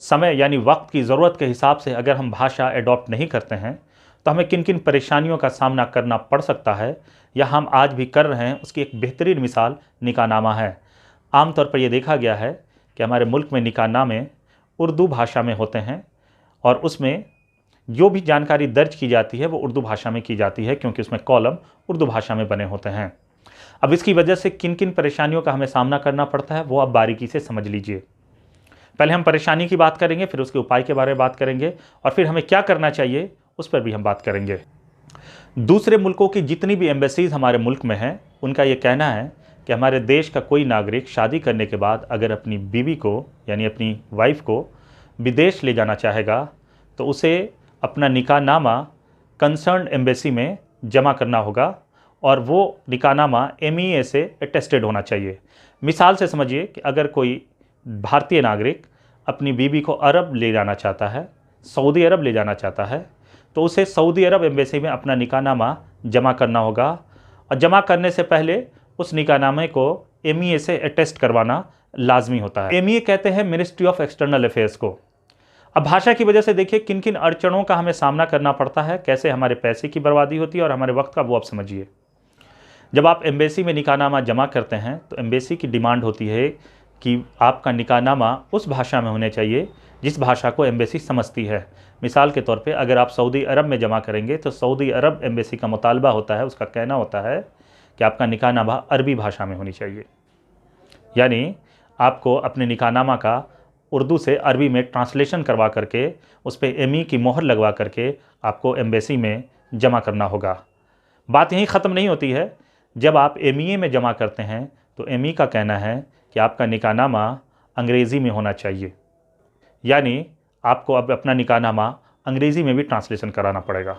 समय यानी वक्त की ज़रूरत के हिसाब से अगर हम भाषा एडॉप्ट नहीं करते हैं तो हमें किन किन परेशानियों का सामना करना पड़ सकता है या हम आज भी कर रहे हैं, उसकी एक बेहतरीन मिसाल निकाहनामा है। आमतौर पर यह देखा गया है कि हमारे मुल्क में निकाहनामे उर्दू भाषा में होते हैं और उसमें जो भी जानकारी दर्ज की जाती है वो उर्दू भाषा में की जाती है, क्योंकि उसमें कॉलम उर्दू भाषा में बने होते हैं। अब इसकी वजह से किन किन परेशानियों का हमें सामना करना पड़ता है वो आप बारीकी से समझ लीजिए। पहले हम परेशानी की बात करेंगे, फिर उसके उपाय के बारे में बात करेंगे और फिर हमें क्या करना चाहिए उस पर भी हम बात करेंगे। दूसरे मुल्कों की जितनी भी एम्बेसीज हमारे मुल्क में हैं, उनका ये कहना है कि हमारे देश का कोई नागरिक शादी करने के बाद अगर अपनी बीवी को यानी अपनी वाइफ को विदेश ले जाना चाहेगा तो उसे अपना निकाहनामा कंसर्न एम्बेसी में जमा करना होगा और वो निकाहनामा MEA से अटेस्टेड होना चाहिए। मिसाल से समझिए कि अगर कोई भारतीय नागरिक अपनी बीवी को अरब ले जाना चाहता है, सऊदी अरब ले जाना चाहता है, तो उसे सऊदी अरब एम्बेसी में अपना निकाहनामा जमा करना होगा और जमा करने से पहले उस निकाहनामे को MEA से अटेस्ट करवाना लाजमी होता है। MEA कहते हैं मिनिस्ट्री ऑफ एक्सटर्नल अफेयर्स को। अब भाषा की वजह से देखिए किन किन अड़चनों का हमें सामना करना पड़ता है, कैसे हमारे पैसे की बर्बादी होती है और हमारे वक्त का, वो आप समझिए। जब आप एम्बेसी में निकाहनामा जमा करते हैं तो एम्बेसी की डिमांड होती है कि आपका निकाहनामा उस भाषा में होने चाहिए जिस भाषा को एम्बेसी समझती है। मिसाल के तौर पे अगर आप सऊदी अरब में जमा करेंगे तो सऊदी अरब एम्बेसी का मुतालबा होता है, उसका कहना होता है कि आपका निकाहनामा अरबी भाषा में होनी चाहिए, यानी आपको अपने निकाहनामा का उर्दू से अरबी में ट्रांसलेशन करवा करके उस पर ME की मोहर लगवा करके आपको एम्बेसी में जमा करना होगा। बात यहीं ख़त्म नहीं होती है। जब आप MEA में जमा करते हैं तो ME का कहना है कि आपका निकाहनामा अंग्रेज़ी में होना चाहिए, यानी आपको अब अपना निकाहनामा अंग्रेज़ी में भी ट्रांसलेशन कराना पड़ेगा।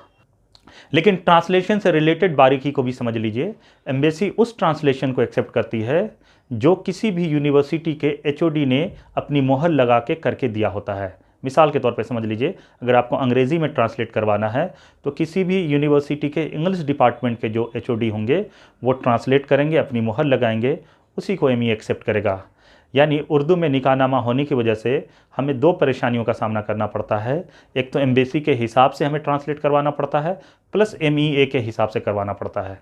लेकिन ट्रांसलेशन से रिलेटेड बारीकी को भी समझ लीजिए। एम्बेसी उस ट्रांसलेशन को एक्सेप्ट करती है जो किसी भी यूनिवर्सिटी के HOD ने अपनी मोहर लगा के करके दिया होता है। मिसाल के तौर पे समझ लीजिए, अगर आपको अंग्रेज़ी में ट्रांसलेट करवाना है तो किसी भी यूनिवर्सिटी के इंग्लिश डिपार्टमेंट के जो HOD होंगे वो ट्रांसलेट करेंगे, अपनी मोहर लगाएंगे, उसी को ME एक्सेप्ट करेगा। यानी उर्दू में निकाहनामा होने की वजह से हमें दो परेशानियों का सामना करना पड़ता है। एक तो एम्बेसी के हिसाब से हमें ट्रांसलेट करवाना पड़ता है, प्लस MEA के हिसाब से करवाना पड़ता है।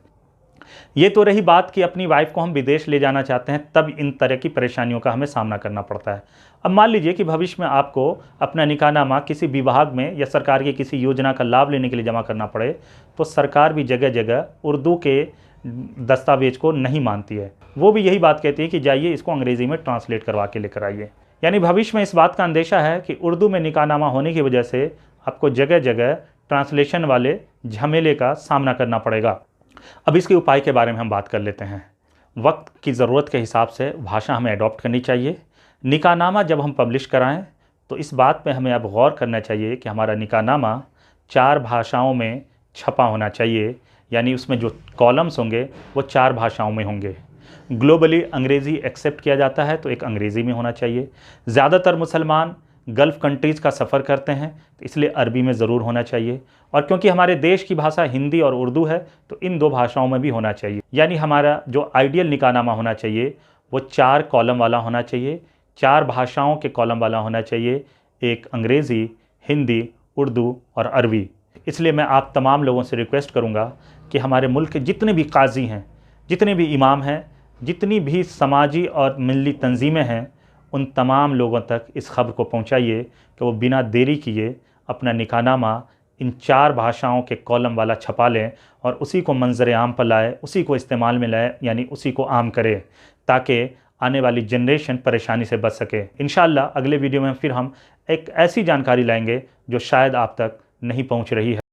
ये तो रही बात कि अपनी वाइफ को हम विदेश ले जाना चाहते हैं, तब इन तरह की परेशानियों का हमें सामना करना पड़ता है। अब मान लीजिए कि भविष्य में आपको अपना निकाहनामा किसी विभाग में या सरकार की किसी योजना का लाभ लेने के लिए जमा करना पड़े तो सरकार भी जगह जगह उर्दू के दस्तावेज को नहीं मानती है। वो भी यही बात कहती है कि जाइए इसको अंग्रेज़ी में ट्रांसलेट करवा के लेकर आइए। यानी भविष्य में इस बात का अंदेशा है कि उर्दू में निकाहनामा होने की वजह से आपको जगह जगह ट्रांसलेशन वाले झमेले का सामना करना पड़ेगा। अब इसके उपाय के बारे में हम बात कर लेते हैं। वक्त की ज़रूरत के हिसाब से भाषा हमें अडॉप्ट करनी चाहिए। निकाहनामा जब हम पब्लिश कराएं तो इस बात पे हमें अब गौर करना चाहिए कि हमारा निकाहनामा 4 भाषाओं में छपा होना चाहिए, यानी उसमें जो कॉलम्स होंगे वो 4 भाषाओं में होंगे। ग्लोबली अंग्रेज़ी एक्सेप्ट किया जाता है तो एक अंग्रेज़ी में होना चाहिए। ज़्यादातर मुसलमान गल्फ़ कंट्रीज़ का सफ़र करते हैं तो इसलिए अरबी में ज़रूर होना चाहिए, और क्योंकि हमारे देश की भाषा हिंदी और उर्दू है तो इन 2 भाषाओं में भी होना चाहिए। यानी हमारा जो आइडियल निकाहनामा होना चाहिए वो 4 कॉलम वाला होना चाहिए, 4 भाषाओं के कॉलम वाला होना चाहिए, एक अंग्रेज़ी, हिंदी, उर्दू और अरबी। इसलिए मैं आप तमाम लोगों से रिक्वेस्ट करूँगा कि हमारे मुल्क के जितने भी काजी हैं, जितने भी इमाम हैं, जितनी भी समाजी और मिली तंजीमें हैं, उन तमाम लोगों तक इस खबर को पहुंचाइए कि वो बिना देरी किए अपना निकाहनामा इन 4 भाषाओं के कॉलम वाला छपा लें और उसी को मंजर आम पर लाए, उसी को इस्तेमाल में लाए, यानी उसी को आम करें, ताकि आने वाली जनरेशन परेशानी से बच सके। इंशाअल्लाह अगले वीडियो में फिर हम एक ऐसी जानकारी लाएंगे जो शायद आप तक नहीं पहुंच रही है।